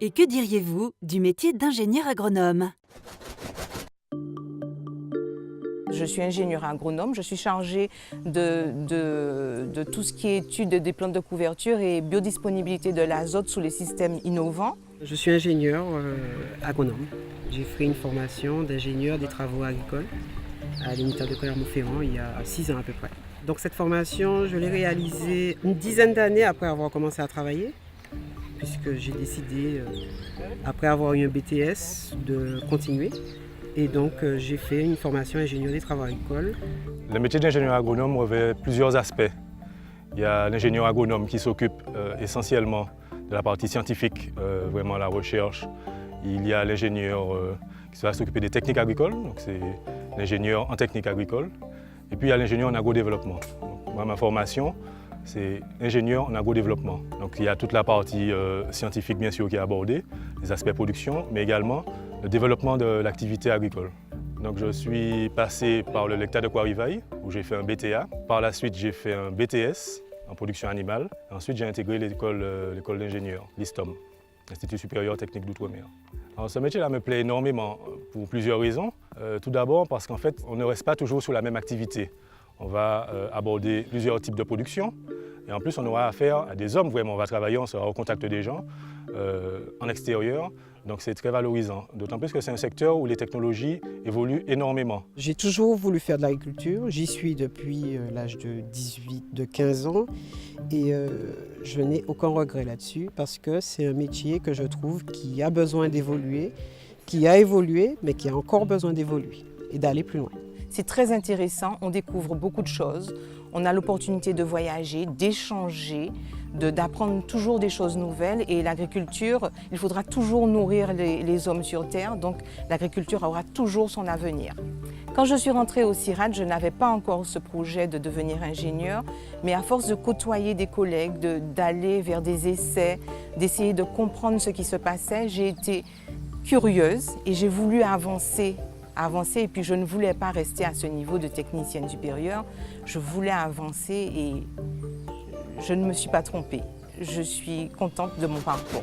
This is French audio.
Et que diriez-vous du métier d'ingénieur agronome? Je suis ingénieure agronome, je suis chargée de tout ce qui est étude des plantes de couverture et biodisponibilité de l'azote sous les systèmes innovants. Je suis ingénieur agronome. J'ai fait une formation d'ingénieur des travaux agricoles à l'unité de Clermont-Ferrand il y a 6 ans à peu près. Donc cette formation, je l'ai réalisée une dizaine d'années après avoir commencé à travailler, puisque j'ai décidé, après avoir eu un BTS, de continuer. Et donc j'ai fait une formation ingénieur des travaux agricoles. Le métier d'ingénieur agronome revêt plusieurs aspects. Il y a l'ingénieur agronome qui s'occupe essentiellement de la partie scientifique, vraiment la recherche. Il y a l'ingénieur qui va s'occuper des techniques agricoles, donc c'est l'ingénieur en technique agricole. Et puis il y a l'ingénieur en agrodéveloppement. Moi, ma formation, c'est ingénieur en agrodéveloppement. Donc il y a toute la partie scientifique bien sûr qui est abordée, les aspects production, mais également le développement de l'activité agricole. Donc je suis passé par le lecta de Quarrivaille où j'ai fait un BTA. Par la suite j'ai fait un BTS en production animale. Ensuite j'ai intégré l'école d'ingénieur, l'ISTOM, Institut supérieur technique d'outre-mer. Alors ce métier-là me plaît énormément pour plusieurs raisons. Tout d'abord parce qu'en fait on ne reste pas toujours sur la même activité. On va aborder plusieurs types de production et en plus on aura affaire à des hommes vraiment. On va travailler, on sera au contact des gens en extérieur. Donc c'est très valorisant, d'autant plus que c'est un secteur où les technologies évoluent énormément. J'ai toujours voulu faire de l'agriculture, j'y suis depuis l'âge de 15 ans et je n'ai aucun regret là-dessus parce que c'est un métier que je trouve qui a besoin d'évoluer, qui a évolué mais qui a encore besoin d'évoluer et d'aller plus loin. C'est très intéressant, on découvre beaucoup de choses, on a l'opportunité de voyager, d'échanger, d'apprendre toujours des choses nouvelles et l'agriculture, il faudra toujours nourrir les hommes sur terre, donc l'agriculture aura toujours son avenir. Quand je suis rentrée au CIRAD, je n'avais pas encore ce projet de devenir ingénieur, mais à force de côtoyer des collègues, d'aller vers des essais, d'essayer de comprendre ce qui se passait, j'ai été curieuse et j'ai voulu avancer et puis je ne voulais pas rester à ce niveau de technicienne supérieure, je voulais avancer et je ne me suis pas trompée. Je suis contente de mon parcours.